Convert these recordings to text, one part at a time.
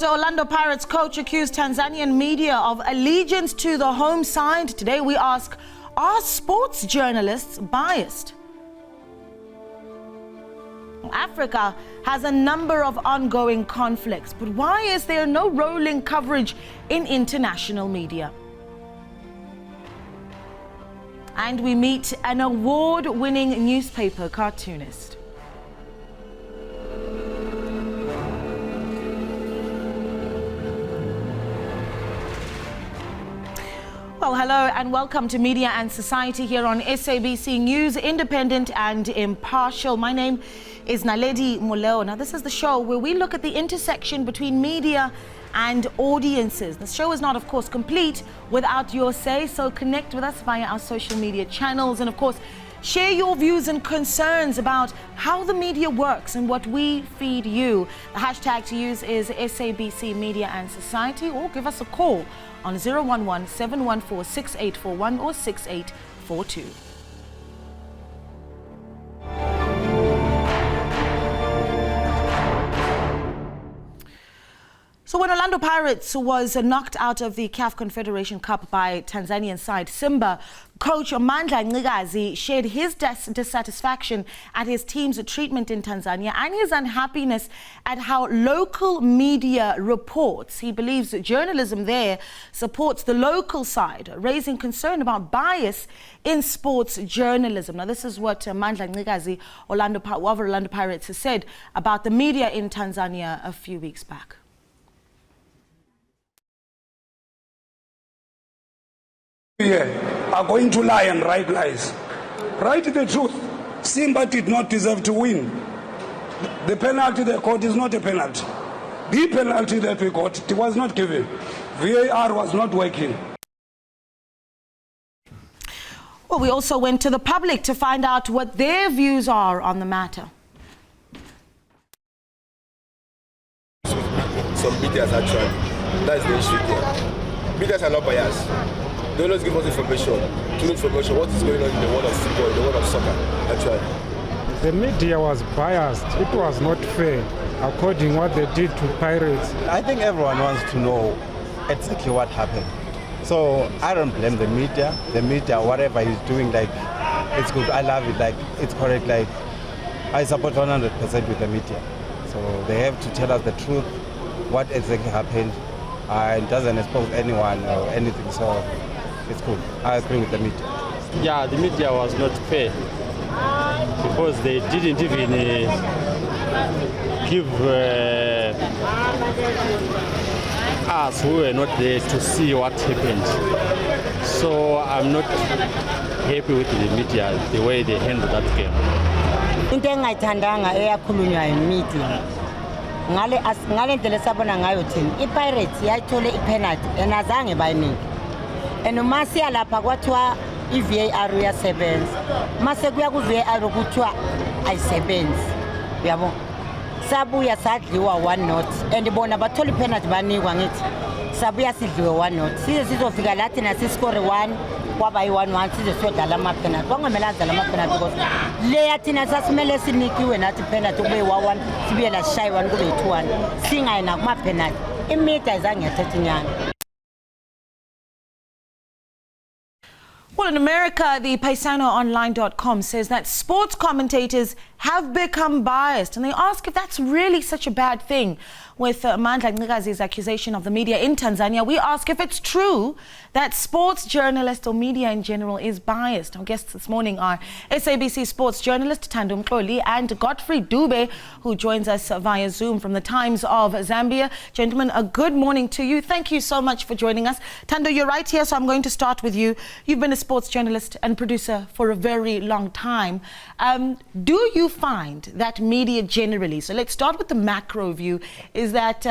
After Orlando Pirates coach accused Tanzanian media of allegiance to the home side, today we ask, are sports journalists biased? Africa has a number of ongoing conflicts, but why is there no rolling coverage in international media? And we meet an award-winning newspaper cartoonist. Well, hello and welcome to Media and Society here on SABC News, independent and impartial. My name is Naledi Muleo. Now, this is the show where we look at the intersection between media and audiences. The show is not, of course, complete without your say, so connect with us via our social media channels and, of course, share your views and concerns about how the media works and what we feed you. The hashtag to use is SABC Media and Society, or give us a call on 011-714-6841 or 6842. So when Orlando Pirates was knocked out of the CAF Confederation Cup by Tanzanian side Simba, coach Mandla Ncikazi shared his dissatisfaction at his team's treatment in Tanzania and his unhappiness at how local media reports. He believes that journalism there supports the local side, raising concern about bias in sports journalism. Now, this is what Mandla Ncikazi of Orlando Pirates has said about the media in Tanzania a few weeks back. Are going to lie and write lies. Write the truth. Simba did not deserve to win. The penalty they got is not a penalty. The penalty that we got, it was not given. VAR was not working. Well, we also went to the public to find out what their views are on the matter. Some medias actually, that's the issue here. Medias are not biased. They always give us information, true information, what is going on in the world of football, in the world of soccer, actually. The media was biased. It was not fair, according to what they did to Pirates. I think everyone wants to know exactly what happened. So I don't blame the media. The media, whatever he's doing, like, it's good. I love it. Like, it's correct. Like, I support 100% with the media. So they have to tell us the truth, what exactly happened. It doesn't expose anyone or anything. So it's cool. I agree with the media. Yeah, the media was not fair because they didn't even give us who were not there to see what happened. So I'm not happy with the media, the way they handled that game. Into engayithandanga eyakhulunywa yimedia ngale ndlela sabona ngayo thina iPirates yayithole ipenalty enazange bayinike and siya lapha kwathiwa iVAR uyasebenza mase kuya kuVAR kuthiwa ayisebenzi uyabo sabuya sadliwa 1-0 and bona bathola ipenalty banikwa ngithi sabuya sidliwe 1-0 size sizofika lathi nasiscore 1 kwaba yi1-1 size siyodlala amapenalty kwangamela dlala amapenalty because leya thina sasimele sinikiwe nathi penalty kube yi1 sibuye la shayiwa kube yi2-1 singayina kuma penalty imedia izange yathetha inyanga. Well, in America, the PaisanoOnline.com says that sports commentators have become biased, and they ask if that's really such a bad thing. With Mandla Ncikazi's accusation of the media in Tanzania, we ask if it's true that sports journalists or media in general is biased. Our guests this morning are SABC sports journalist Thando Mxoli and Godfrey Dube, who joins us via Zoom from the Times of Zambia. Gentlemen, a good morning to you. Thank you so much for joining us. Thando, you're right here, so I'm going to start with you. You've been a sports journalist and producer for a very long time. Do you find that media generally, so let's start with the macro view, is that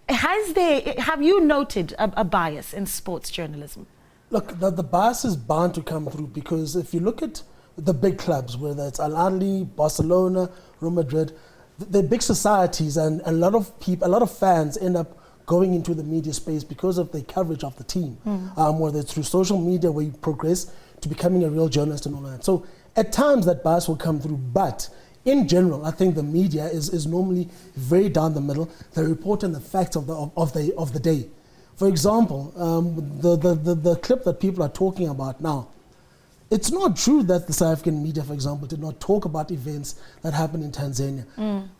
have you noted a bias in sports journalism? Look, the bias is bound to come through because if you look at the big clubs, whether it's Al Ahly, Barcelona, Real Madrid, they're big societies, and a lot of fans end up going into the media space because of the coverage of the team, whether it's through social media where you progress to becoming a real journalist and all that. So at times that bias will come through, but in general, I think the media is normally very down the middle. They report on the facts of the day. For example, the clip that people are talking about now, it's not true that the South African media, for example, did not talk about events that happened in Tanzania.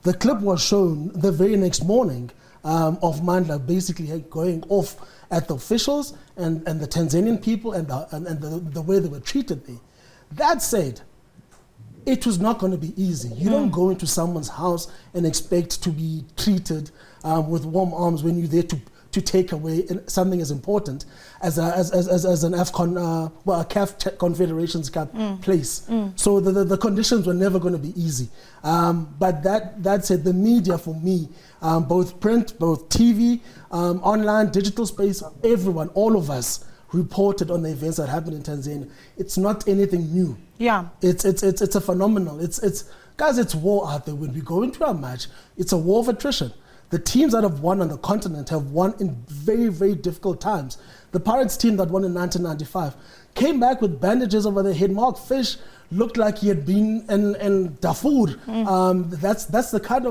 The clip was shown the very next morning of Mandla basically going off at the officials and the Tanzanian people and the way they were treated there. That said, it was not going to be easy. You don't go into someone's house and expect to be treated with warm arms when you're there to take away something as important as an AFCON, a CAF Confederations Cup place. So the conditions were never going to be easy. But that said, the media for me, both print, both TV, online, digital space, everyone, all of us reported on the events that happened in Tanzania. It's not anything new. Yeah. It's a phenomenal. Guys, it's war out there. When we go into a match, it's a war of attrition. The teams that have won on the continent have won in very, very difficult times. The Pirates team that won in 1995 came back with bandages over their head. Mark Fish looked like he had been in Darfur. That's the kind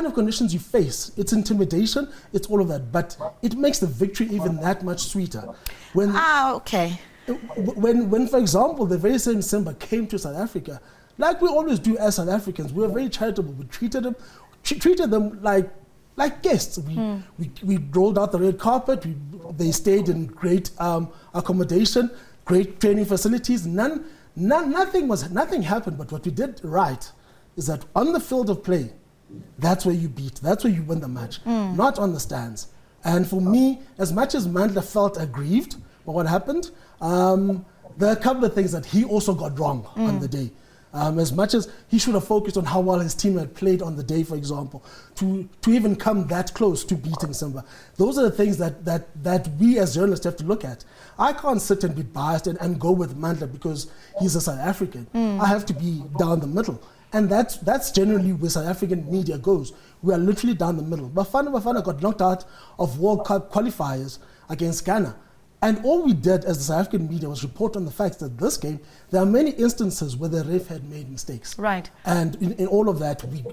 of conditions you face. It's intimidation, it's all of that, but it makes the victory even that much sweeter. When, for example, the very same Simba came to South Africa, like we always do as South Africans, we were very charitable. We treated them like guests. We rolled out the red carpet. They stayed in great accommodation, great training facilities. Nothing happened. But what we did right is that on the field of play, that's where you beat. That's where you win the match, not on the stands. And for me, as much as Mandla felt aggrieved by what happened, there are a couple of things that he also got wrong on the day. As much as he should have focused on how well his team had played on the day, for example, to even come that close to beating Simba. Those are the things that we as journalists have to look at. I can't sit and be biased and go with Mandla because he's a South African. I have to be down the middle. And that's generally where South African media goes. We are literally down the middle. Bafana got knocked out of World Cup qualifiers against Ghana. And all we did as the South African media was report on the facts that this game, there are many instances where the ref had made mistakes. Right. And in all of that, we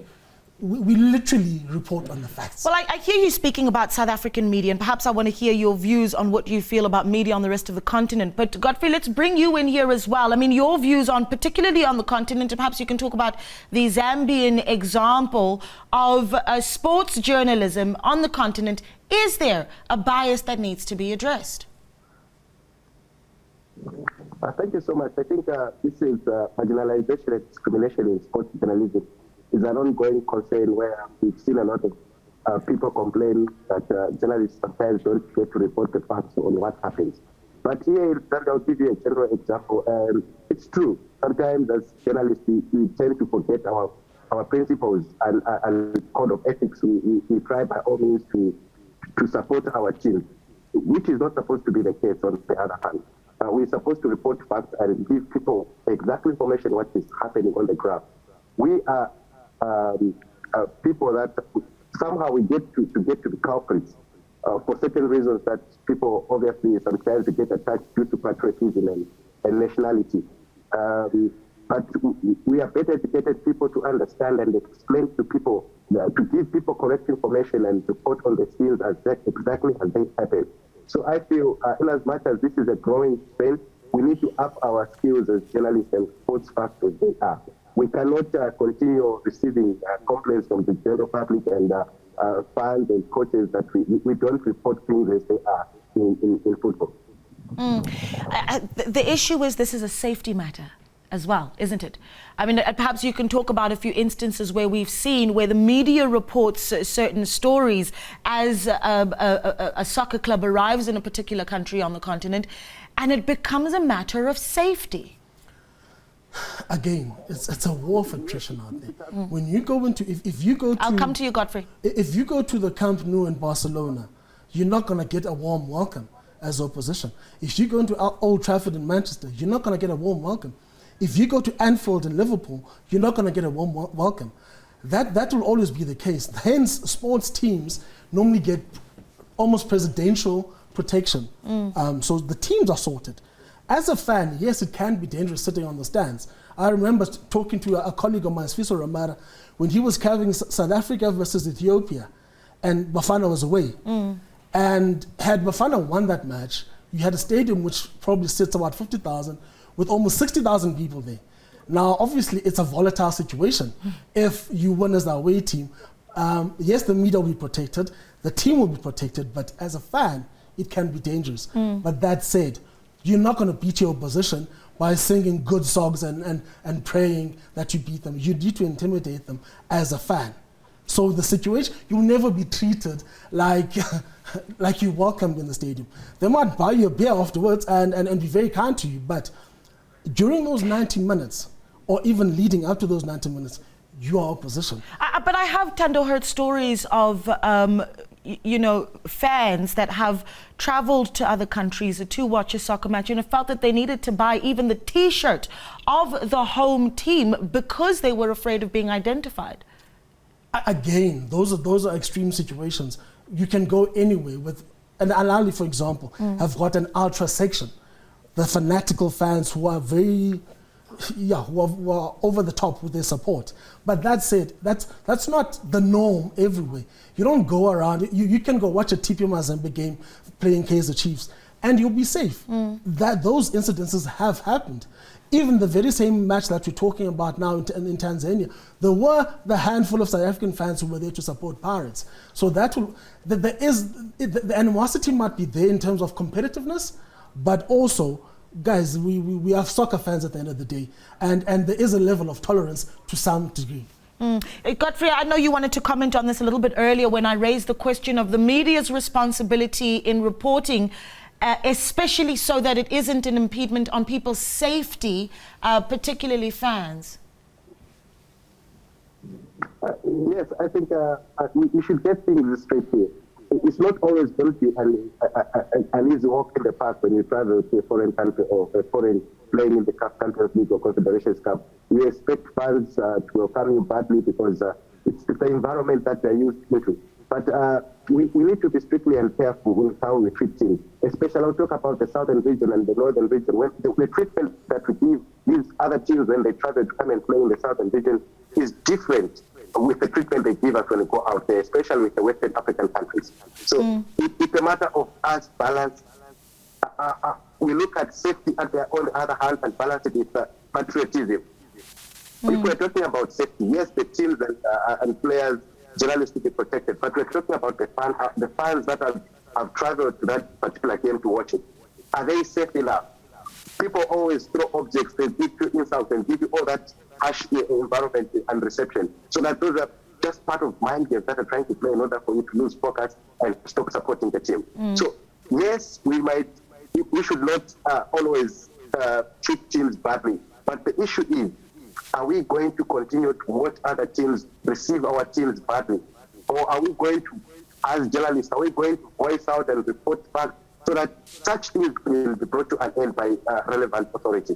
literally report on the facts. Well, I hear you speaking about South African media, and perhaps I want to hear your views on what you feel about media on the rest of the continent. But Godfrey, let's bring you in here as well. I mean, your views on, particularly on the continent, and perhaps you can talk about the Zambian example of sports journalism on the continent. Is there a bias that needs to be addressed? Thank you so much. I think this is marginalization and discrimination in sports journalism is an ongoing concern where we've seen a lot of people complain that journalists sometimes don't get to report the facts on what happens. But here, I'll give you a general example. It's true. Sometimes as journalists, we tend to forget our principles and code of ethics. We try by all means to support our team, which is not supposed to be the case on the other hand. We're supposed to report facts and give people exact information what is happening on the ground. We are people that somehow we get to be culprits for certain reasons that people obviously sometimes get attached due to patriotism and nationality. But we are better educated people to understand and explain to people, to give people correct information and report on the field exactly as they happen. So I feel, in as much as this is a growing trend, we need to up our skills as journalists and sports facts as they are. We cannot continue receiving complaints from the general public and fans and coaches that we don't report things as they are in football. The issue is this is a safety matter as well, isn't it? I mean, perhaps you can talk about a few instances where we've seen where the media reports certain stories as a soccer club arrives in a particular country on the continent, and it becomes a matter of safety. Again, it's a war of attrition out there. When you go into, if you go to... I'll come to you, Godfrey. If you go to the Camp Nou in Barcelona, you're not going to get a warm welcome as opposition. If you go into Old Trafford in Manchester, you're not going to get a warm welcome. If you go to Anfield in Liverpool, you're not going to get a warm welcome. That will always be the case. Hence, sports teams normally get almost presidential protection. So the teams are sorted. As a fan, yes, it can be dangerous sitting on the stands. I remember talking to a colleague of mine, Sfiso Ramara, when he was covering South Africa versus Ethiopia, and Bafana was away. And had Bafana won that match, you had a stadium which probably sits about 50,000 with almost 60,000 people there. Now, obviously, it's a volatile situation. If you win as the away team, yes, the media will be protected, the team will be protected, but as a fan, it can be dangerous. But that said, you're not going to beat your opposition by singing good songs and praying that you beat them. You need to intimidate them as a fan. So the situation, you'll never be treated like like you welcomed in the stadium. They might buy you a beer afterwards and be very kind to you, but during those 90 minutes, or even leading up to those 90 minutes, you are opposition. But I have, Tando, heard stories of fans that have traveled to other countries to watch a soccer match and have felt that they needed to buy even the T-shirt of the home team because they were afraid of being identified. Again, those are extreme situations. You can go anywhere with, and Al Ahly, for example, have got an ultra section. The fanatical fans who are very, who are over the top with their support. But that said, that's not the norm everywhere. You don't go around, you can go watch a TP Mazembe game playing Kaizer Chiefs and you'll be safe. Those incidences have happened. Even the very same match that we're talking about now in Tanzania, there were the handful of South African fans who were there to support Pirates. So the animosity might be there in terms of competitiveness, but also, guys, we are soccer fans at the end of the day, and there is a level of tolerance to some degree. Godfrey, I know you wanted to comment on this a little bit earlier when I raised the question of the media's responsibility in reporting, especially so that it isn't an impediment on people's safety, particularly fans. Yes, I think we should get things straight here. It's not always going to be an easy walk in the park when you travel to a foreign country or a foreign playing in the CAF Champions League or Confederations Cup. We expect fans to welcome you badly because it's the environment that they're used to. But we need to be strictly and careful with how we treat teams. Especially, I'll talk about the southern region and the northern region. When the treatment that we give these other teams when they travel to come and play in the southern region is different with the treatment they give us when we go out there, especially with the Western African countries. So it's a matter of us balance. We look at safety on the other hand and balance it with patriotism. If we're talking about safety, yes, the teams and players generally to be protected, but we're talking about the fans that have traveled to that particular game to watch it. Are they safe enough? People always throw objects, they give you insults and give you all that harsh environment and reception. So that those are just part of mind games that are trying to play in order for you to lose focus and stop supporting the team. So yes, we should not always treat teams badly, but the issue is, are we going to continue to watch other teams receive our teams badly? Or are we going to, as journalists, are we going to voice out and report facts so that such things will be brought to an end by relevant authority?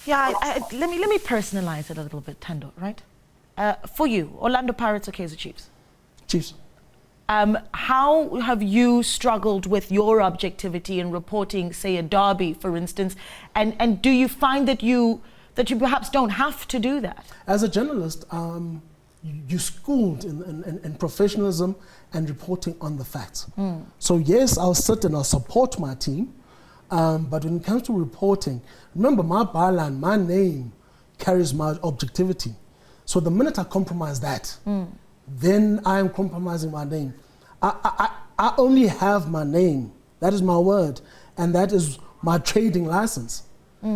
Yeah, let me personalize it a little bit, Tando, right? For you, Orlando Pirates or Kaizer Chiefs? Chiefs. How have you struggled with your objectivity in reporting, say, a derby, for instance? And do you find that you perhaps don't have to do that? As a journalist, you're schooled in professionalism and reporting on the facts. So yes, I'll sit and I'll support my team, but when it comes to reporting, remember my byline, my name carries my objectivity. So the minute I compromise that, then I am compromising my name. I only have my name, that is my word, and that is my trading license.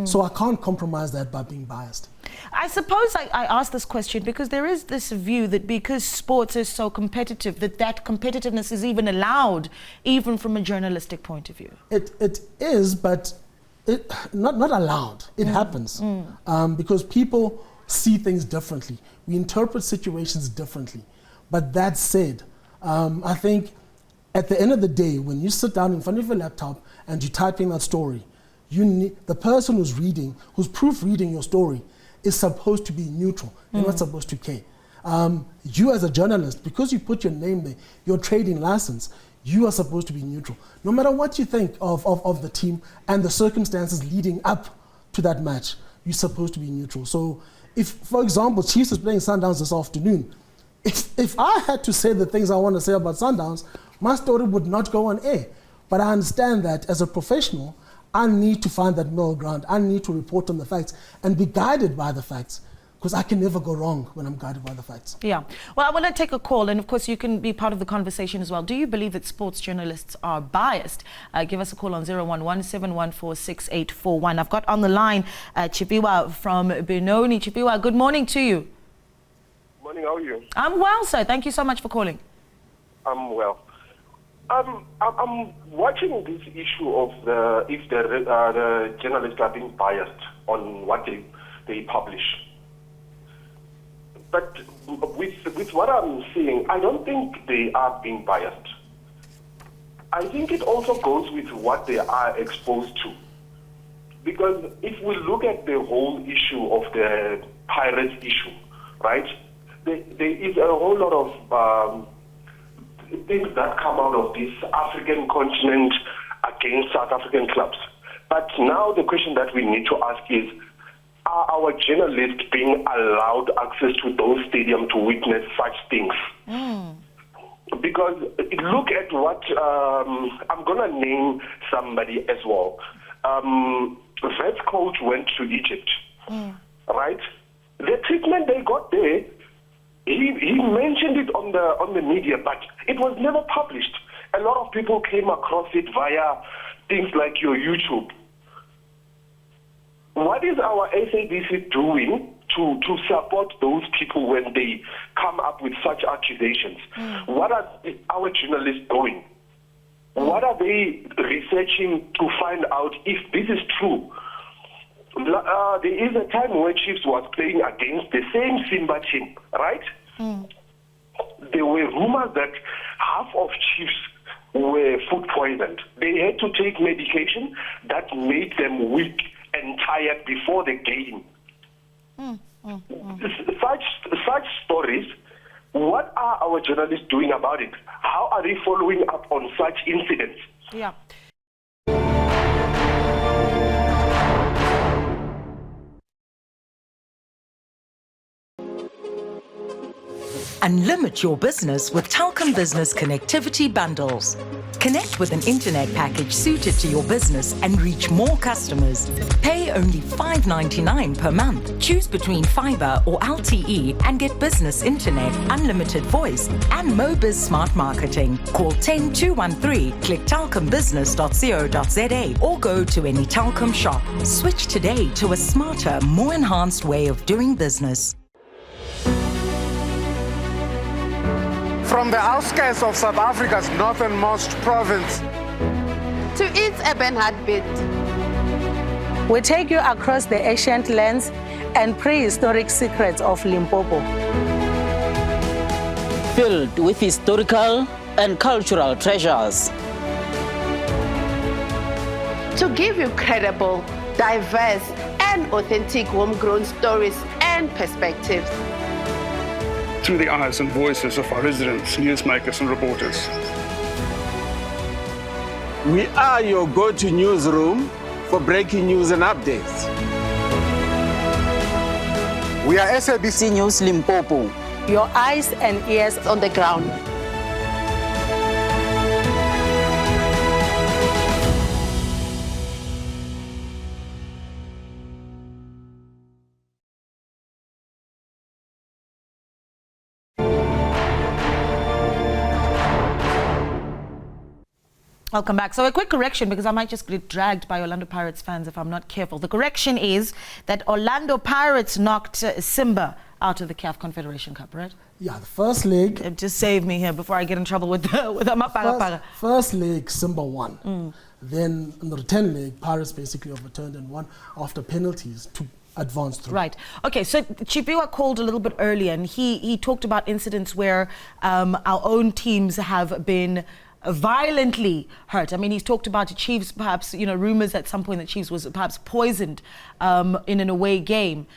So I can't compromise that by being biased. I suppose I ask this question because there is this view that because sports is so competitive, that competitiveness is even allowed, even from a journalistic point of view. It is, but not allowed. It happens because people see things differently. We interpret situations differently. But that said, I think at the end of the day, when you sit down in front of your laptop and you're typing that story, the person who's proofreading your story is supposed to be neutral. You're not supposed to care. You as a journalist, because you put your name there, your trading license, You are supposed to be neutral. No matter what you think of the team and the circumstances leading up to that match, you're supposed to be neutral. So if, for example, Chiefs is playing Sundowns this afternoon, if I had to say the things I want to say about Sundowns, my story would not go on air. But I understand that as a professional, I need to find that middle ground. I need to report on the facts and be guided by the facts, because I can never go wrong when I'm guided by the facts. Yeah. Well, I want to take a call, and of course you can be part of the conversation as well. Do you believe that sports journalists are biased? Give us a call on 011-714-6841. I've got on the line Chipiwa from Benoni. Chipiwa, good morning to you. Morning, how are you? I'm well, sir. Thank you so much for calling. I'm well. I'm watching this issue of if the journalists are being biased on what they publish. But with what I'm seeing, I don't think they are being biased. I think it also goes with what they are exposed to. Because if we look at the whole issue of the pirates issue, right, there is a whole lot of things that come out of this African continent against South African clubs. But now the question that we need to ask is, are our journalists being allowed access to those stadiums to witness such things? Because look at what, I'm going to name somebody as well. Vets coach went to Egypt, right? The treatment they got there, he mentioned it on the media, but it was never published. A lot of people came across it via things like your YouTube. What is our SABC doing to support those people when they come up with such accusations? What are our journalists doing? What are they researching to find out if this is true? There is a time where Chiefs was playing against the same Simba team, right? There were rumors that half of Chiefs were food poisoned. They had to take medication that made them weak and tired before the game. Such stories, what are our journalists doing about it? How are they following up on such incidents? Yeah. Unlimit your business with Telkom Business Connectivity Bundles. Connect with an internet package suited to your business and reach more customers. Pay only $5.99 per month. Choose between fiber or LTE and get business internet, unlimited voice, and Mobiz Smart Marketing. Call 10213, click telkombusiness.co.za or go to any Telkom shop. Switch today to a smarter, more enhanced way of doing business. From the outskirts of South Africa's northernmost province to its urban heartbeat, we take you across the ancient lands and prehistoric secrets of Limpopo. Filled with historical and cultural treasures. To give you credible, diverse, and authentic homegrown stories and perspectives. Through the eyes and voices of our residents, newsmakers and reporters. We are your go-to newsroom for breaking news and updates. We are SABC News Limpopo. Your eyes and ears on the ground. Welcome back. So a quick correction, because I might just get dragged by Orlando Pirates fans if I'm not careful. The correction is that Orlando Pirates knocked Simba out of the CAF Confederation Cup, right? Yeah, the first leg. Just save me here before I get in trouble with the Mapaga. First leg, Simba won. Then in the return leg, Pirates basically overturned and won after penalties to advance through. Right. Okay, so Chipiwa called a little bit earlier, and he talked about incidents where our own teams have been violently hurt. I mean, he's talked about the Chiefs, perhaps, rumors at some point that Chiefs was perhaps poisoned in an away game.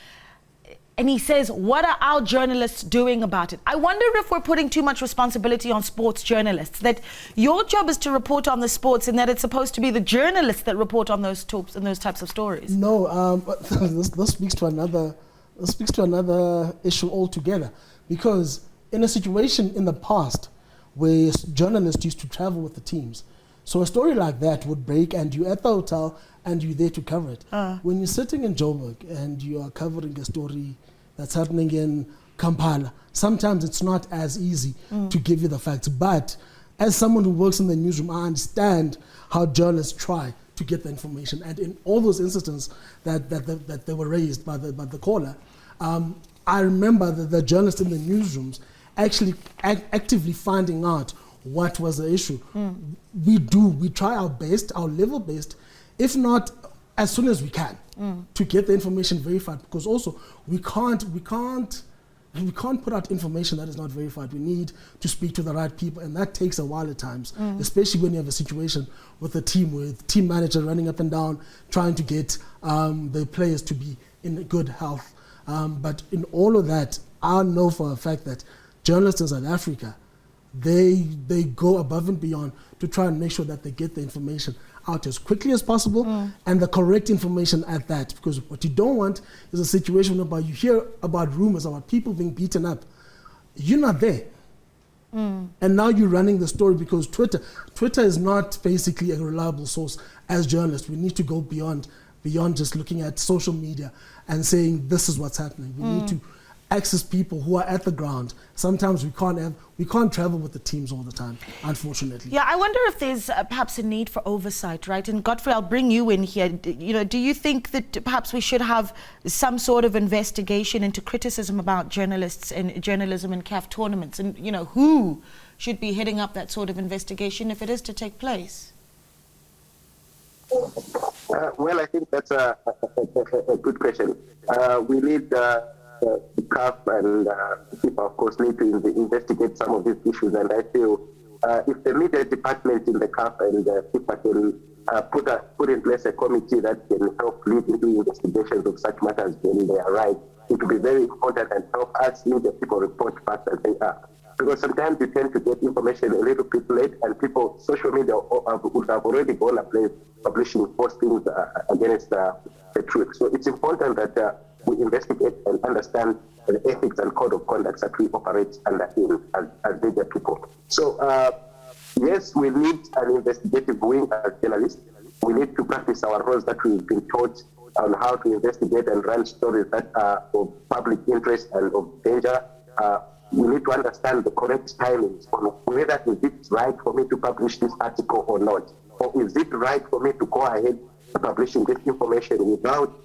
and he says, what are our journalists doing about it? I wonder if we're putting too much responsibility on sports journalists, that your job is to report on the sports and that it's supposed to be the journalists that report on those types of stories. No, this speaks to another issue altogether, because in a situation in the past where journalists used to travel with the teams, so a story like that would break and you're at the hotel and you're there to cover it. When you're sitting in Joburg and you are covering a story that's happening in Kampala, sometimes it's not as easy to give you the facts. But as someone who works in the newsroom, I understand how journalists try to get the information. And in all those instances that they were raised by the caller, I remember that the journalists in the newsrooms actually actively finding out what was the issue. We try our best, our level best, if not as soon as we can, to get the information verified, because also we can't put out information that is not verified. We need to speak to the right people, and that takes a while at times, especially when you have a situation with a team, with team manager running up and down, trying to get the players to be in good health. But in all of that, I know for a fact that journalists in South Africa, they go above and beyond to try and make sure that they get the information out as quickly as possible and the correct information at that. Because what you don't want is a situation whereby you hear about rumors about people being beaten up. You're not there. And now you're running the story, because Twitter is not basically a reliable source. As journalists, we need to go beyond just looking at social media and saying this is what's happening. We need to access people who are at the ground. Sometimes we can't travel with the teams all the time, unfortunately. Yeah, I wonder if there's perhaps a need for oversight, right? And Godfrey, I'll bring you in here. Do you think that perhaps we should have some sort of investigation into criticism about journalists and journalism in CAF tournaments, and who should be heading up that sort of investigation if it is to take place? Well, I think that's a good question. We need the CAF and people, of course, need to investigate some of these issues. And I feel if the media department in the CAF and FIFA can put in place a committee that can help lead into investigations of such matters when they arise, it will be very important and help us media people report fast as they are. Because sometimes you tend to get information a little bit late, and social media would have already gone a place publishing postings against the truth. So it's important that we investigate and understand the ethics and code of conduct that we operate under as media people. So yes, we need an investigative wing as journalists. We need to practice our roles that we've been taught on how to investigate and run stories that are of public interest and of danger. We need to understand the correct timings on whether is it right for me to publish this article or not, or is it right for me to go ahead publishing this information without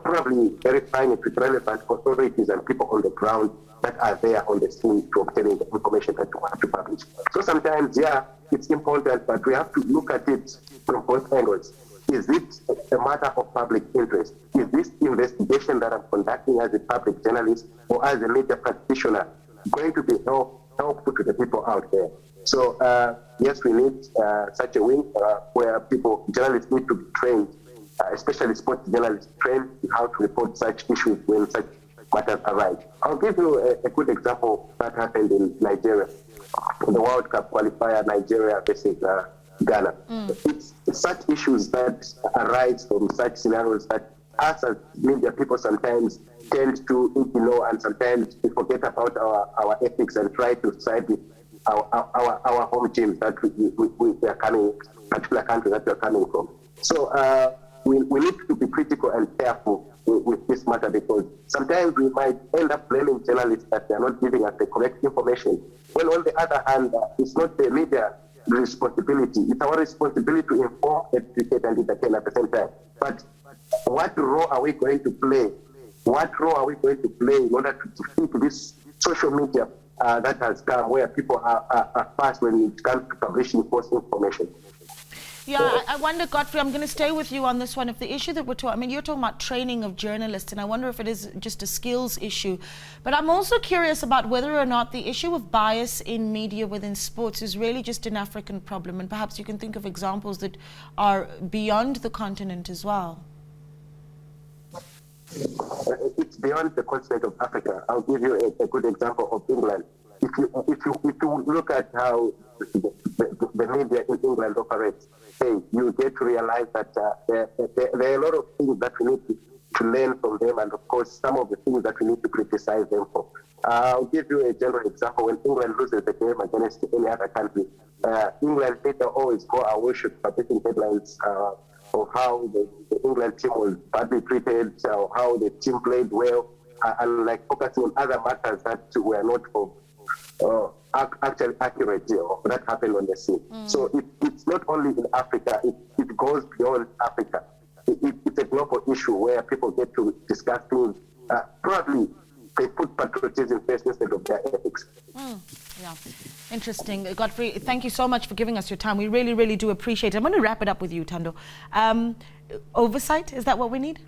probably verifying it with relevant authorities and people on the ground that are there on the scene to obtain the information that you want to publish. So sometimes, yeah, it's important, but we have to look at it from both angles. Is it a matter of public interest? Is this investigation that I'm conducting as a public journalist or as a media practitioner going to be helpful to the people out there? So yes, we need such a wing where journalists need to be trained, especially sports journalists, trained in how to report such issues when such matters arise. I'll give you a good example that happened in Nigeria. In the World Cup qualifier, Nigeria versus Ghana. It's such issues that arise from such scenarios that us as media people sometimes tend to ignore, and sometimes we forget about our ethics and try to side with our home teams that we are coming, particular country that we are coming from. So we need to be critical and careful with this matter, because sometimes we might end up blaming journalists that they are not giving us the correct information. Well, on the other hand, it's not the media responsibility. It's our responsibility to inform, educate, and entertain at the same time. But what role are we going to play? What role are we going to play in order to defeat this social media that has come, where people are fast when it comes to publishing false information? Yeah, I wonder, Godfrey, I'm going to stay with you on this one. If the issue that we're talking, you're talking about training of journalists, and I wonder if it is just a skills issue. But I'm also curious about whether or not the issue of bias in media within sports is really just an African problem, and perhaps you can think of examples that are beyond the continent as well. It's beyond the continent of Africa. I'll give you a good example of England. If you look at how the media in England operates, you get to realize that there are a lot of things that we need to learn from them, and of course, some of the things that we need to criticize them for. I'll give you a general example. When England loses the game against any other country, England media always go away with publishing headlines of how the England team was badly treated, or how the team played well, and like focusing on other matters that were not actually accurate of that happened on the scene. So it's not only in Africa, it goes beyond Africa. It's a global issue where people get to discuss things. Probably they put patriotism first instead of their ethics. Yeah, interesting. Godfrey, thank you so much for giving us your time. We really, really do appreciate it. I'm going to wrap it up with you, Thando. Oversight, is that what we need?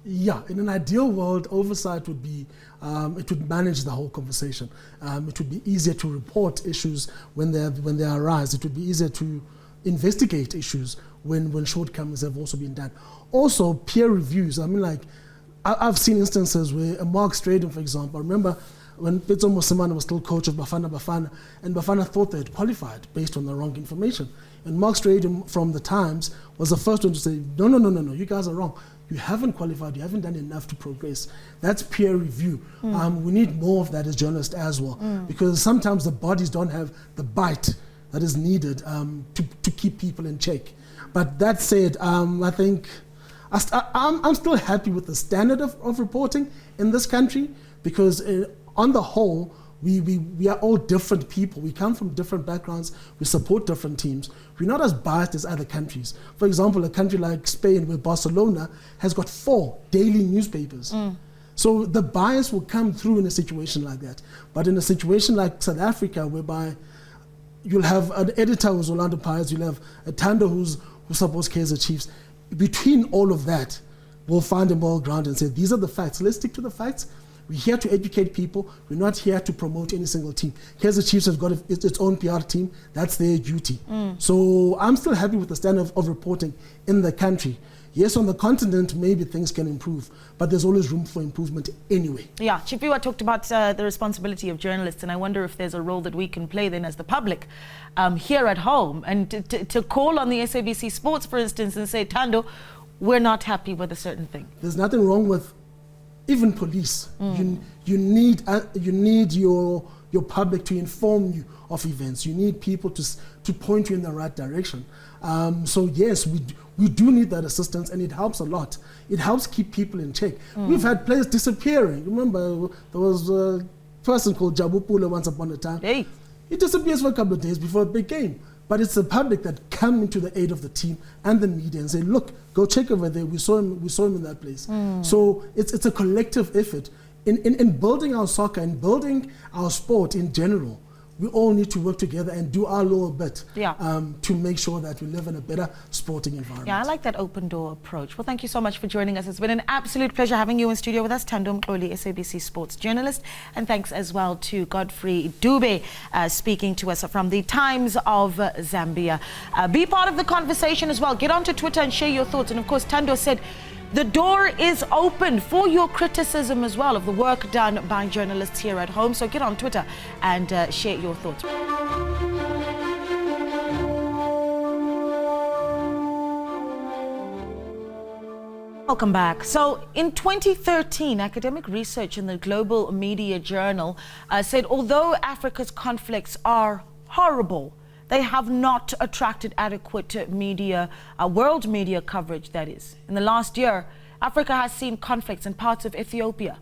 Yeah, in an ideal world, oversight would be, it would manage the whole conversation. It would be easier to report issues when they arise. It would be easier to investigate issues when shortcomings have also been done. Also, peer reviews. I mean, like, I've seen instances where Mark Stradom, for example, I remember when Pitso Mosimane was still coach of Bafana, and Bafana thought they had qualified based on the wrong information. And Mark Stradom from the Times was the first one to say, no, you guys are wrong. You haven't qualified, you haven't done enough to progress. That's peer review. We need more of that as journalists as well, because sometimes the bodies don't have the bite that is needed to keep people in check. But that said, I think I'm still happy with the standard of reporting in this country, because on the whole, we are all different people. We come from different backgrounds. We support different teams. We're not as biased as other countries. For example, a country like Spain, where Barcelona has got 4 daily newspapers. So the bias will come through in a situation like that. But in a situation like South Africa, whereby you'll have an editor who's Orlando Pirates, you'll have a Thando who supports Kaizer Chiefs. Between all of that, we'll find a middle ground and say, these are the facts. Let's stick to the facts. We're here to educate people. We're not here to promote any single team. Kaizer Chiefs has got its own PR team. That's their duty. So I'm still happy with the standard of reporting in the country. Yes, on the continent, maybe things can improve, but there's always room for improvement anyway. Yeah, Chipiwa talked about the responsibility of journalists, and I wonder if there's a role that we can play then as the public here at home, and to call on the SABC Sports, for instance, and say, Thando, we're not happy with a certain thing. There's nothing wrong with even police. You need your public to inform you of events. You need people to point you in the right direction. So yes, we do need that assistance, and it helps a lot. It helps keep people in check. We've had players disappearing. Remember, there was a person called Jabu Pule once upon a time. He disappears for a couple of days before a big game. But it's the public that come into the aid of the team and the media and say, look, go check over there. We saw him in that place. So it's a collective effort. In building our soccer and building our sport in general, we all need to work together and do our little bit to make sure that we live in a better sporting environment. Yeah, I like that open door approach. Well, thank you so much for joining us. It's been an absolute pleasure having you in studio with us, Thando Mxoli, SABC Sports journalist. And thanks as well to Godfrey Dube speaking to us from the Times of Zambia. Be part of the conversation as well. Get onto Twitter and share your thoughts. And of course, Thando said, the door is open for your criticism as well of the work done by journalists here at home. So get on Twitter and share your thoughts. Welcome back. So in 2013, academic research in the Global Media Journal said although Africa's conflicts are horrible, they have not attracted adequate media, world media coverage, that is. In the last year, Africa has seen conflicts in parts of Ethiopia,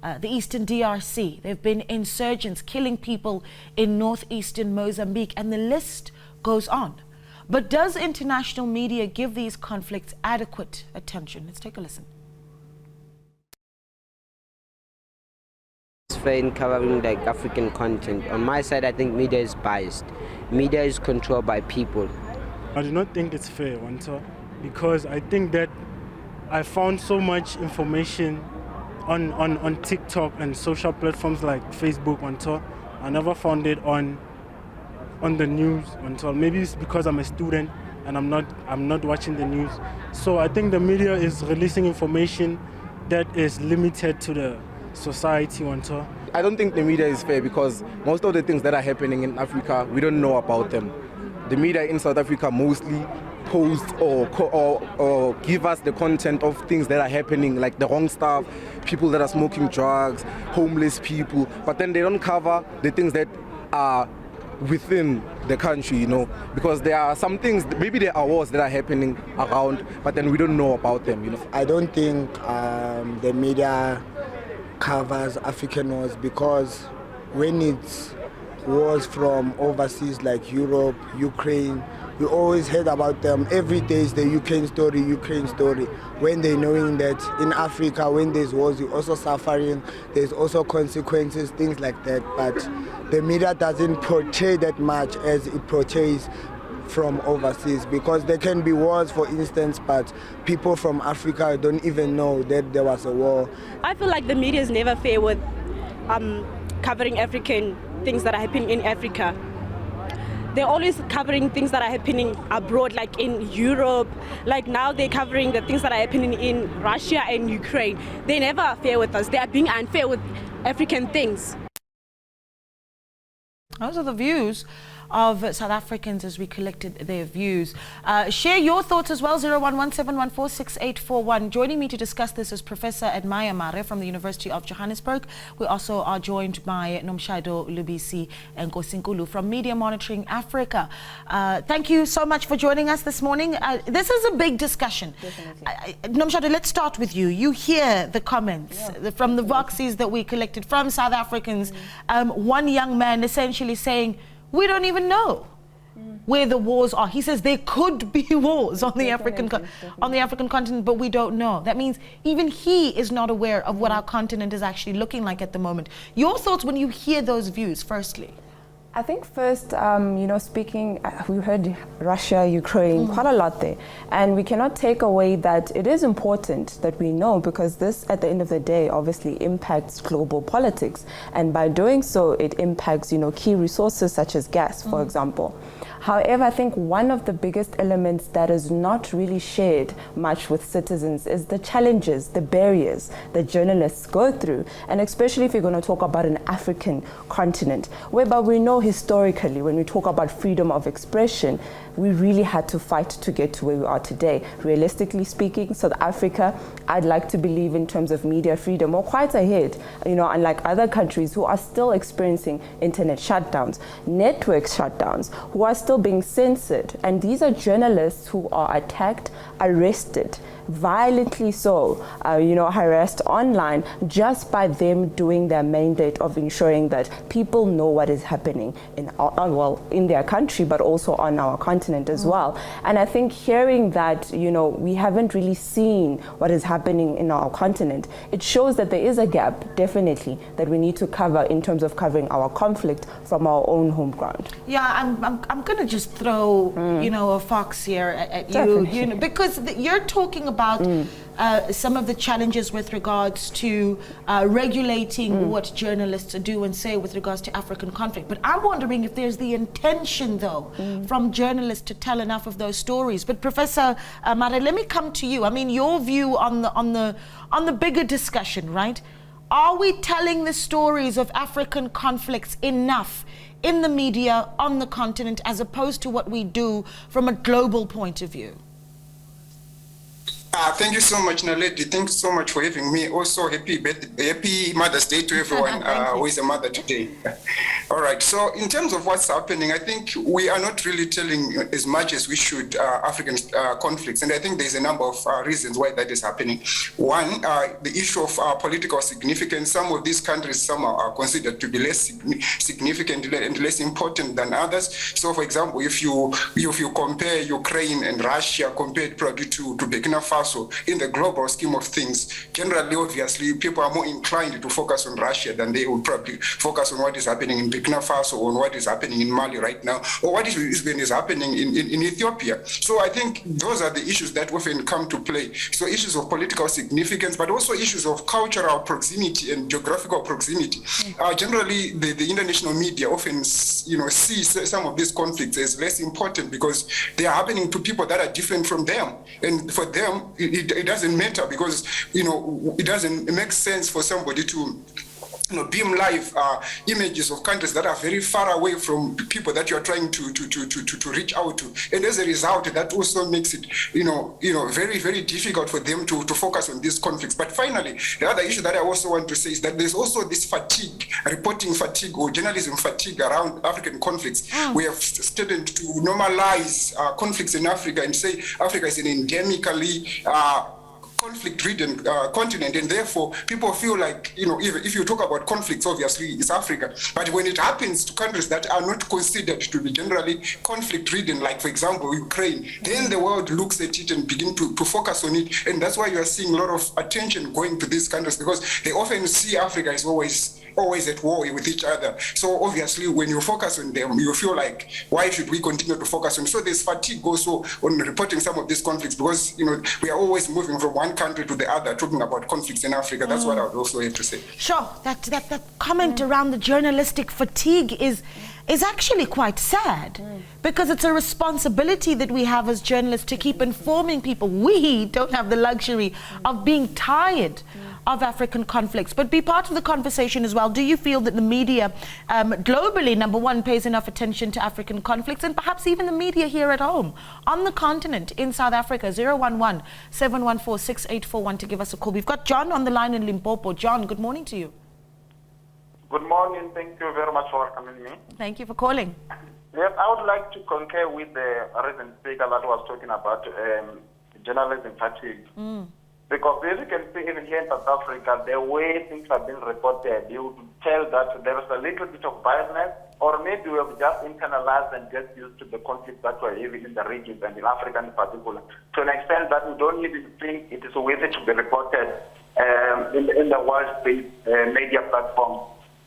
the eastern DRC. There have been insurgents killing people in northeastern Mozambique, and the list goes on. But does international media give these conflicts adequate attention? Let's take a listen. In covering like African content. On my side, I think media is biased. Media is controlled by people. I do not think it's fair, Wanta, because I think that I found so much information on TikTok and social platforms like Facebook, Wanta. I never found it on the news until maybe it's because I'm a student and I'm not watching the news. So I think the media is releasing information that is limited to the society on top. I don't think the media is fair because most of the things that are happening in Africa, we don't know about them. The media in South Africa mostly post or give us the content of things that are happening, like the wrong stuff, people that are smoking drugs, homeless people, but then they don't cover the things that are within the country, you know, because there are some things, maybe there are wars that are happening around, but then we don't know about them, you know. I don't think the media covers African wars, because when it's wars from overseas like Europe, Ukraine, we always heard about them. Every day is the Ukraine story, when they knowing that in Africa, when there's wars, you're also suffering, there's also consequences, things like that. But the media doesn't portray that much as it portrays from overseas, because there can be wars, for instance, but people from Africa don't even know that there was a war. I feel like the media is never fair with covering African things that are happening in Africa. They're always covering things that are happening abroad, like in Europe. Like now they're covering the things that are happening in Russia and Ukraine. They never are fair with us. They are being unfair with African things. Those are the views of South Africans as we collected their views. Share your thoughts as well, 0117146841. Joining me to discuss this is Professor Admaya Mare from the University of Johannesburg. We also are joined by Nomshado Lubisi and Nkosinkulu from Media Monitoring Africa. Thank you so much for joining us this morning. This is a big discussion. Nomshado, let's start with you. You hear the comments from the voxes that we collected from South Africans. One young man essentially saying, we don't even know where the wars are. He says there could be wars on the African continent, but we don't know. That means even he is not aware of what our continent is actually looking like at the moment. Your thoughts when you hear those views, firstly? I think first, speaking, we heard Russia, Ukraine, quite a lot there. And we cannot take away that it is important that we know, because this, at the end of the day, obviously impacts global politics. And by doing so, it impacts, key resources such as gas, for example. However, I think one of the biggest elements that is not really shared much with citizens is the challenges, the barriers that journalists go through, and especially if you're going to talk about an African continent, whereby we know historically when we talk about freedom of expression, we really had to fight to get to where we are today. Realistically speaking, South Africa, I'd like to believe in terms of media freedom, we're quite ahead, unlike other countries who are still experiencing internet shutdowns, network shutdowns, who are still being censored. And these are journalists who are attacked, arrested, violently so, harassed online, just by them doing their mandate of ensuring that people know what is happening in their country, but also on our continent as well. And I think hearing that, we haven't really seen what is happening in our continent, it shows that there is a gap, definitely, that we need to cover in terms of covering our conflict from our own home ground. Yeah, I'm going to just throw, a fox here at you, because you're talking about some of the challenges with regards to regulating what journalists do and say with regards to African conflict. But I'm wondering if there's the intention, though, from journalists to tell enough of those stories. But Professor Mare, let me come to you. I mean, your view on the bigger discussion, right? Are we telling the stories of African conflicts enough in the media on the continent, as opposed to what we do from a global point of view? Thank you so much, Naledi. Thanks so much for having me. Also, happy Mother's Day to everyone who is a mother today. All right. So, in terms of what's happening, I think we are not really telling as much as we should African conflicts, and I think there's a number of reasons why that is happening. One, the issue of political significance. Some of these countries, some are considered to be less significant and less important than others. So, for example, if you compare Ukraine and Russia compared probably to Burkina Faso, in the global scheme of things, generally, obviously, people are more inclined to focus on Russia than they would probably focus on what is happening in Burkina Faso, on what is happening in Mali right now, or what is happening in Ethiopia. So I think those are the issues that often come to play. So issues of political significance, but also issues of cultural proximity and geographical proximity. Generally, the international media often see some of these conflicts as less important because they are happening to people that are different from them. And for them, it doesn't matter because, it doesn't make sense for somebody to beam live images of countries that are very far away from people that you are trying to reach out to, and as a result, that also makes it very, very difficult for them to focus on these conflicts. But finally, the other issue that I also want to say is that there's also this fatigue, reporting fatigue or journalism fatigue around African conflicts. We have started to normalize conflicts in Africa and say Africa is an endemically conflict-ridden continent, and therefore people feel like, if you talk about conflicts, obviously it's Africa. But when it happens to countries that are not considered to be generally conflict-ridden, like for example Ukraine, then the world looks at it and begin to focus on it, and that's why you are seeing a lot of attention going to these countries, because they often see Africa as always at war with each other. So obviously when you focus on them, you feel like, why should we continue to focus on? So there's fatigue also on reporting some of these conflicts, because we are always moving from one country to the other talking about conflicts in Africa. That's what I would also have to say. Sure, that comment around the journalistic fatigue is actually quite sad, because it's a responsibility that we have as journalists to keep informing people. We don't have the luxury of being tired of African conflicts, but be part of the conversation as well. Do you feel that the media globally, number one, pays enough attention to African conflicts, and perhaps even the media here at home, on the continent, in South Africa? 011-714-6841 to give us a call. We've got John on the line in Limpopo. John, good morning to you. Good morning. Thank you very much for welcoming me. Thank you for calling. Yes, I would like to concur with the recent speaker that was talking about journalism fatigue. Because as you can see, even here in South Africa, the way things have been reported, you tell that there is a little bit of biasness, or maybe we have just internalized and get used to the conflicts that were even in the regions and in Africa in particular, to an extent that we don't even think it is worthy to be reported in the world-based media platforms.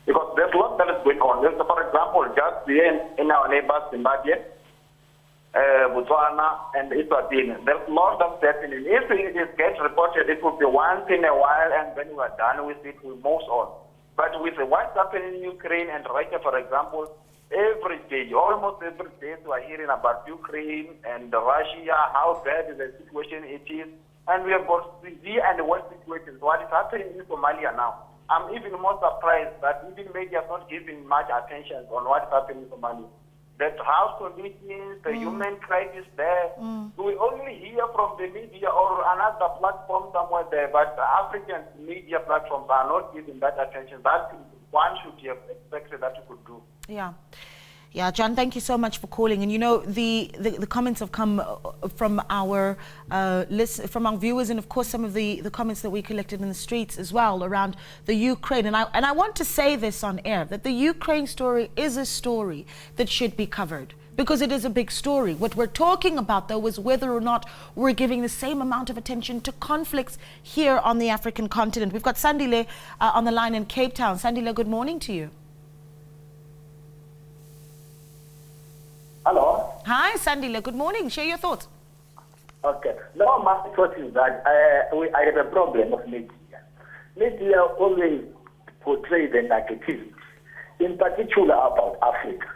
Because there's a lot that is going on. There's, for example, just here in our neighbors, Zimbabwe, Botswana, and Eswatini, there's a lot of happening. If it gets reported, it will be once in a while, and when we are done with it, we move on. But with what's happening in Ukraine and Russia, for example, every day, almost every day, we are hearing about Ukraine and Russia, how bad the situation it is. And we have got severe and worse situations. What is happening in Somalia now? I'm even more surprised that even media is not giving much attention on what's happening in Somalia. The house conditions, the human crisis there. We only hear from the media or another platform somewhere there, but the African media platforms are not giving that attention. That one should have expected that you could do. Yeah, John, thank you so much for calling. And the comments have come from our from our viewers, and of course some of the comments that we collected in the streets as well around the Ukraine. And I want to say this on air, that the Ukraine story is a story that should be covered, because it is a big story. What we're talking about, though, is whether or not we're giving the same amount of attention to conflicts here on the African continent. We've got Sandile on the line in Cape Town. Sandile, good morning to you. Hello. Hi, Sandile. Good morning. Share your thoughts. Okay. No, my thought is that I have a problem of media. Media always portray the negativity, in particular about Africa.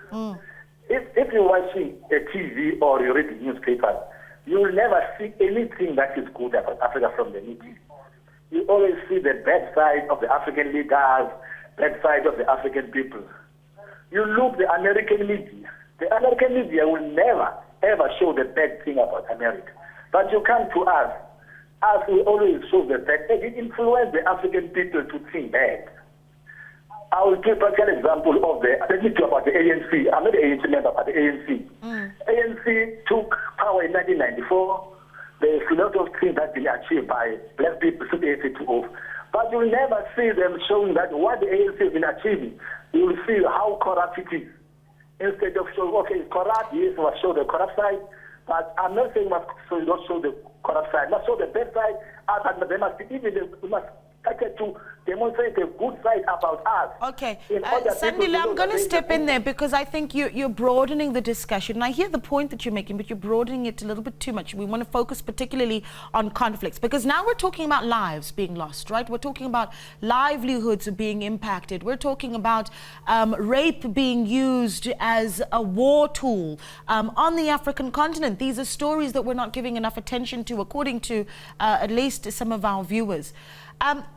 If you're watching a TV or you read newspapers, you will never see anything that is good about Africa from the media. You always see the bad side of the African leaders, bad side of the African people. You look the American media. The American media will never, ever show the bad thing about America. But you come to us we always show the bad. It influences the African people to think bad. I will give a practical example of let me talk about the ANC. I'm not the ANC member, but the ANC. ANC took power in 1994. There's a lot of things that have been achieved by black people since the ANC took off. But you will never see them showing that what the ANC has been achieving. You will see how corrupt it is. Instead of showing, okay, it's corrupt, yes, we must show the corrupt side, but I'm not saying we must not show the corrupt side. We must show the best side, but there must be we must started to demonstrate the good side about us. Okay, Sandile, I'm going to step in there because I think you're broadening the discussion. And I hear the point that you're making, but you're broadening it a little bit too much. We want to focus particularly on conflicts because now we're talking about lives being lost, right? We're talking about livelihoods being impacted. We're talking about rape being used as a war tool on the African continent. These are stories that we're not giving enough attention to, according to at least some of our viewers.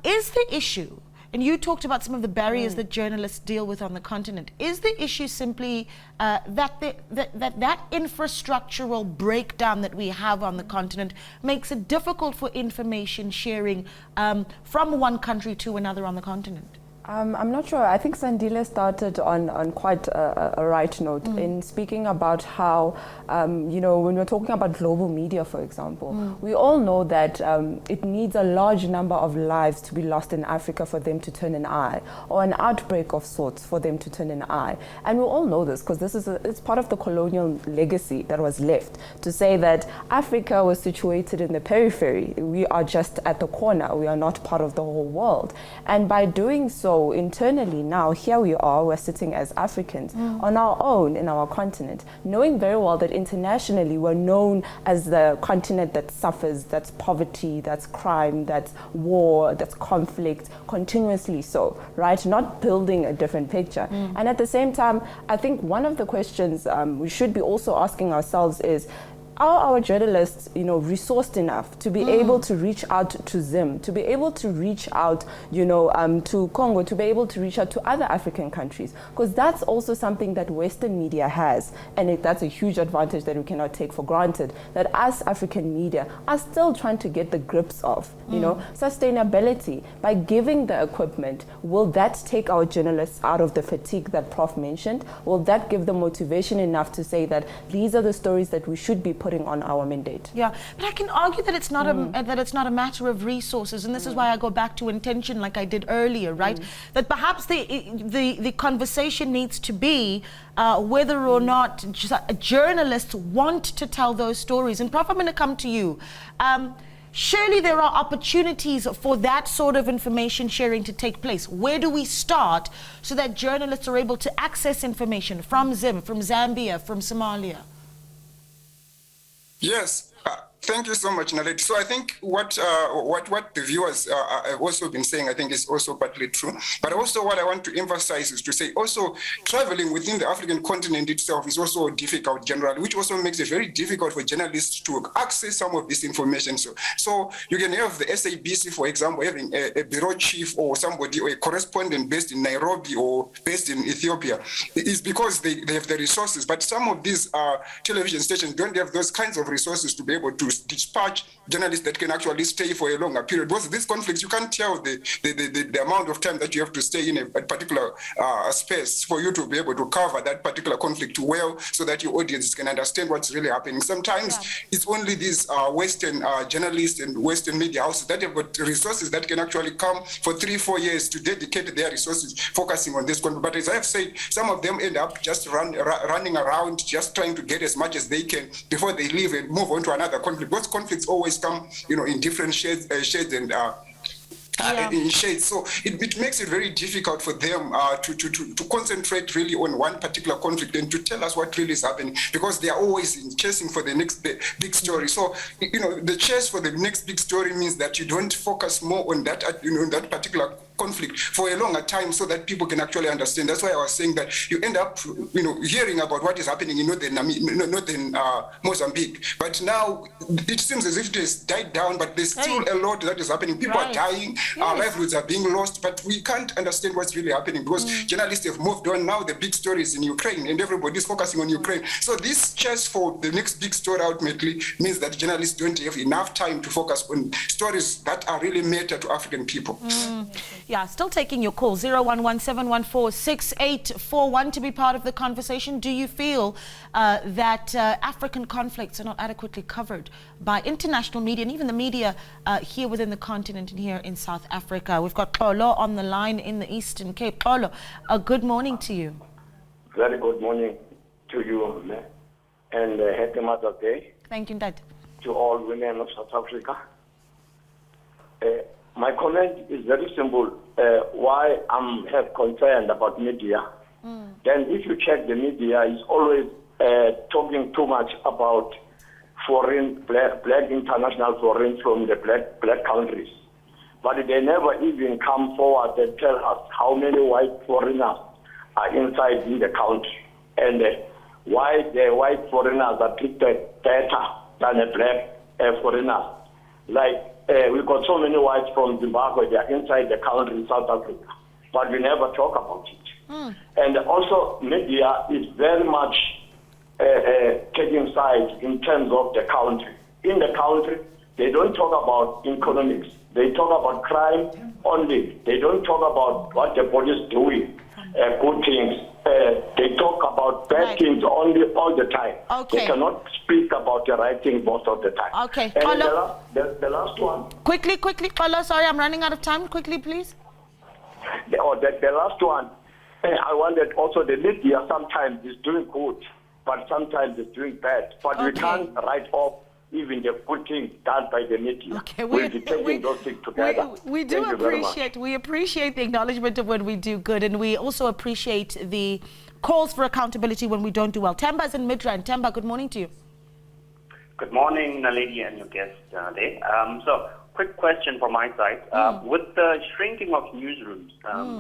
Is the issue, and you talked about some of the barriers that journalists deal with on the continent, is the issue simply that infrastructural breakdown that we have on the continent makes it difficult for information sharing from one country to another on the continent? I'm not sure. I think Sandile started on quite a right note in speaking about how, you know, when we're talking about global media, for example, we all know that it needs a large number of lives to be lost in Africa for them to turn an eye, or an outbreak of sorts for them to turn an eye. And we all know this because this is it's part of the colonial legacy that was left, to say that Africa was situated in the periphery. We are just at the corner. We are not part of the whole world. And by doing so, internally now, here we are, we're sitting as Africans on our own in our continent, knowing very well that internationally we're known as the continent that suffers, that's poverty, that's crime, that's war, that's conflict, continuously so, right? Not building a different picture. And at the same time, I think one of the questions we should be also asking ourselves is, are our journalists, you know, resourced enough to be able to reach out to Zim, to be able to reach out, you know, to Congo, to be able to reach out to other African countries? Because that's also something that Western media has, and that's a huge advantage that we cannot take for granted, that us African media are still trying to get the grips of, you know, sustainability. By giving the equipment, will that take our journalists out of the fatigue that Prof mentioned? Will that give them motivation enough to say that these are the stories that we should be putting on our mandate? Yeah, but I can argue that it's not a matter of resources, and this is why I go back to intention, like I did earlier, right? That perhaps the conversation needs to be whether or not journalists want to tell those stories. And Prof, I'm going to come to you. Surely there are opportunities for that sort of information sharing to take place. Where do we start so that journalists are able to access information from Zim, from Zambia, from Somalia? Yes. Thank you so much, Naledi. So I think what the viewers have also been saying, I think is also partly true. But also what I want to emphasize is to say also traveling within the African continent itself is also difficult generally, which also makes it very difficult for journalists to access some of this information. So you can have the SABC, for example, having a bureau chief or somebody or a correspondent based in Nairobi or based in Ethiopia. It's because they have the resources. But some of these television stations don't have those kinds of resources to be able to dispatch journalists that can actually stay for a longer period. Because these conflicts, you can't tell the amount of time that you have to stay in a particular space for you to be able to cover that particular conflict well, so that your audience can understand what's really happening. Sometimes it's only these Western journalists and Western media houses that have got resources that can actually come for 3-4 years to dedicate their resources focusing on this conflict. But as I have said, some of them end up just running around, just trying to get as much as they can before they leave and move on to another conflict. Those conflicts always come, you know, in different shades and in shades. So it makes it very difficult for them to concentrate really on one particular conflict and to tell us what really is happening, because they are always chasing for the next big story. So, you know, the chase for the next big story means that you don't focus more on that, you know, that particular conflict for a longer time, so that people can actually understand. That's why I was saying that you end up, you know, hearing about what is happening in northern Mozambique. But now it seems as if it has died down, but there's still a lot that is happening. People are dying, our livelihoods are being lost, but we can't understand what's really happening because journalists have moved on. Now the big story is in Ukraine and everybody's focusing on Ukraine. So this chase for the next big story ultimately means that journalists don't have enough time to focus on stories that are really matter to African people. Yeah, still taking your call, 011-714-6841 to be part of the conversation. Do you feel that African conflicts are not adequately covered by international media and even the media here within the continent and here in South Africa? We've got Xolo on the line in the Eastern Cape. Xolo, good morning to you. Very good morning to you, and happy Mother's Day. Thank you, Dad. To all women of South Africa. My comment is very simple. Why I'm have concern about media. Then if you check the media, is always talking too much about foreign, black international foreign from the black countries. But they never even come forward and tell us how many white foreigners are inside in the country and why the white foreigners are treated better than the black foreigners. Like we got so many whites from Zimbabwe, they are inside the country in South Africa, but we never talk about it. And also media is very much taking sides in terms of the country. In the country, they don't talk about economics. They talk about crime only. They don't talk about what the police is doing, good things. They talk about bad things only all the time. Okay. They cannot speak about the right thing most of the time. Okay. And the last one. Quickly. Paulo, sorry, I'm running out of time. Quickly, please. The last one. I wanted also the media sometimes is doing good, but sometimes it's doing bad. But we can't write off even the good things done by the media. Okay, we'll be taking those things together. We appreciate the acknowledgement of when we do good, and we also appreciate the calls for accountability when we don't do well. Temba's in Midrand. Temba, good morning to you. Good morning, Naledi, and your guest there. So, quick question from my side. With the shrinking of newsrooms,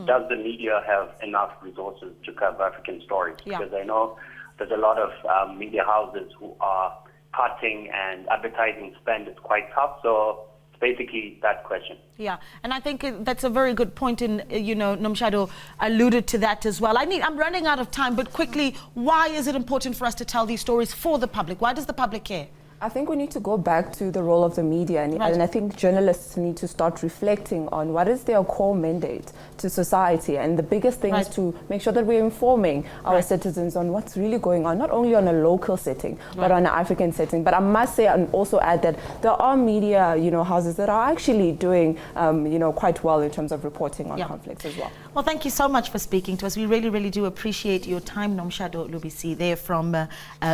does the media have enough resources to cover African stories? Because I know there's a lot of media houses who are cutting, and advertising spend is quite tough. So it's basically that question. Yeah, and I think that's a very good point, and Nomshado alluded to that as well. I'm running out of time, but quickly, why is it important for us to tell these stories for the public? Why does the public care? I think we need to go back to the role of the media, and I think journalists need to start reflecting on what is their core mandate to society. And the biggest thing is to make sure that we're informing our citizens on what's really going on, not only on a local setting, but on an African setting. But I must say and also add that there are media, houses that are actually doing, quite well in terms of reporting on conflicts as well. Well, thank you so much for speaking to us. We really, really do appreciate your time, Nomshado Lubisi, there from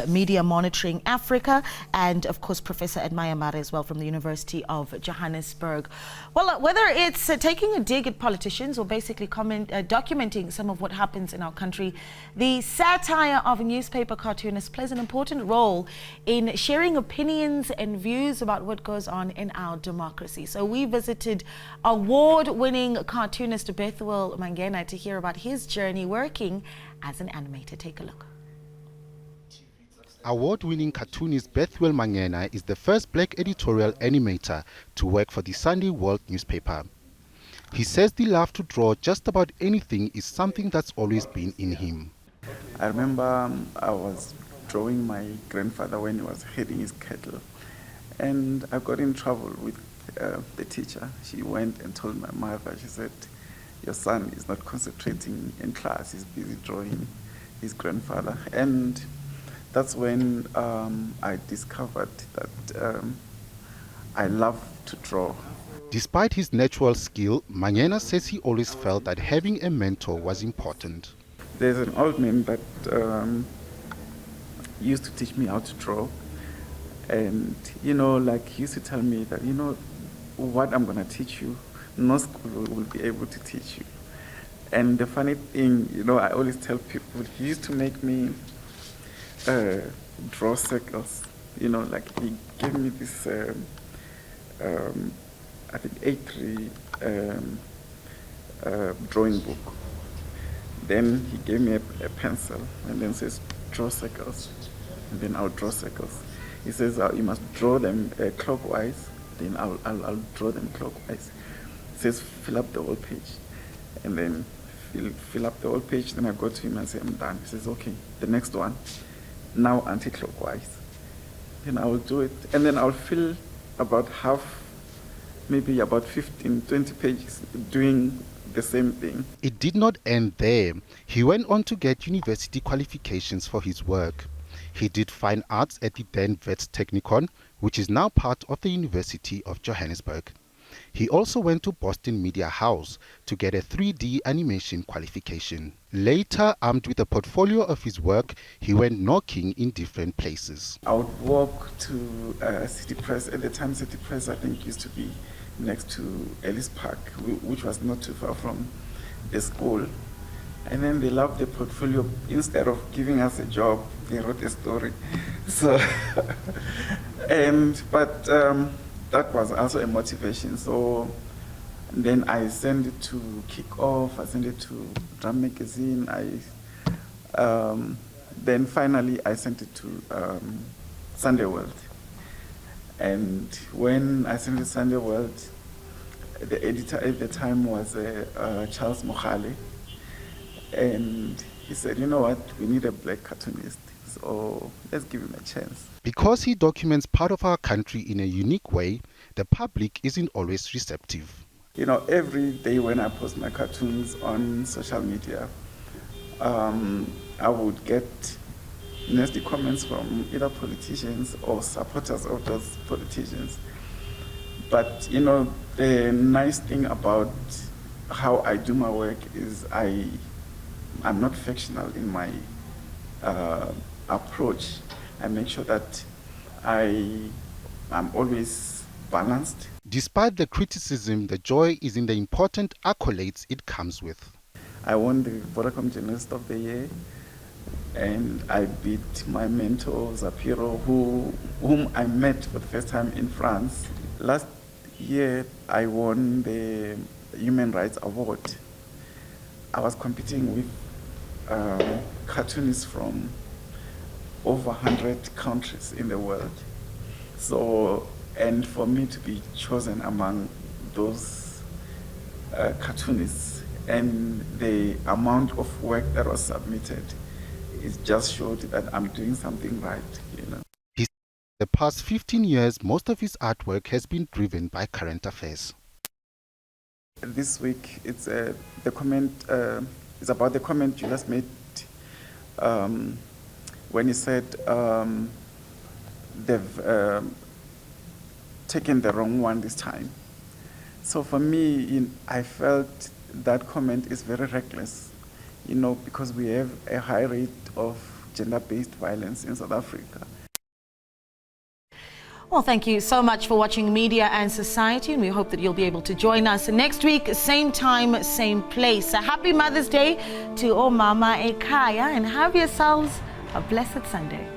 Media Monitoring Africa, and of course Professor Edmaya Mare as well from the University of Johannesburg. Well, whether it's taking a dig at politicians or basically documenting some of what happens in our country, the satire of newspaper cartoonists plays an important role in sharing opinions and views about what goes on in our democracy. So we visited award-winning cartoonist Bethuel Mangena to hear about his journey working as an animator. Take a look. Award-winning cartoonist Bethuel Mangena is the first black editorial animator to work for the Sunday World newspaper. He says the love to draw just about anything is something that's always been in him. I remember I was drawing my grandfather when he was herding his cattle, and I got in trouble with the teacher. She went and told my mother, she said, "Your son is not concentrating in class, he's busy drawing his grandfather." And that's when I discovered that I love to draw. Despite his natural skill, Mangena says he always felt that having a mentor was important. There's an old man that used to teach me how to draw. And, he used to tell me that, what I'm going to teach you, no school will be able to teach you. And the funny thing, I always tell people, he used to make me draw circles. He gave me this, I think, A3 drawing book. Then he gave me a pencil and then says, draw circles. And then I'll draw circles. He says, you must draw them clockwise. Then I'll draw them clockwise. He says, fill up the whole page. And then fill up the whole page. Then I go to him and say, I'm done. He says, okay, the next one, now anti-clockwise. Then I will do it. And then I'll fill about half, maybe about 15, 20 pages doing the same thing. It did not end there. He went on to get university qualifications for his work. He did fine arts at the then Wits Technikon, which is now part of the University of Johannesburg. He also went to Boston Media House to get a 3D animation qualification. Later, armed with a portfolio of his work, he went knocking in different places. I would walk to City Press. At the time, City Press, I think, used to be next to Ellis Park, which was not too far from the school. And then they loved the portfolio. Instead of giving us a job, they wrote a story. So, but that was also a motivation. So then I sent it to Kick Off, I sent it to Drum Magazine. Then finally I sent it to Sunday World. And when I sent it to Sunday World, the editor at the time was Charles Mohale. And he said, you know what, we need a black cartoonist, so let's give him a chance. Because he documents part of our country in a unique way, the public isn't always receptive. You know, every day when I post my cartoons on social media, I would get nasty comments from either politicians or supporters of those politicians. But, you know, the nice thing about how I do my work is I'm not fictional in my approach. I make sure that I'm always balanced. Despite the criticism, the joy is in the important accolades it comes with. I won the Vodacom Journalist of the Year, and I beat my mentor, Zapiro, whom I met for the first time in France. Last year, I won the Human Rights Award. I was competing with cartoonists from over 100 countries in the world. So, and for me to be chosen among those cartoonists and the amount of work that was submitted, it just showed that I'm doing something right, you know. The past 15 years, most of his artwork has been driven by current affairs. This week, it's the comment. It's about the comment Julius made when he said they've taken the wrong one this time. So for me, I felt that comment is very reckless, you know, because we have a high rate of gender-based violence in South Africa. Well, thank you so much for watching Media and Society, and we hope that you'll be able to join us next week, same time, same place. A happy Mother's Day to all Mama Ekaya, and have yourselves a blessed Sunday.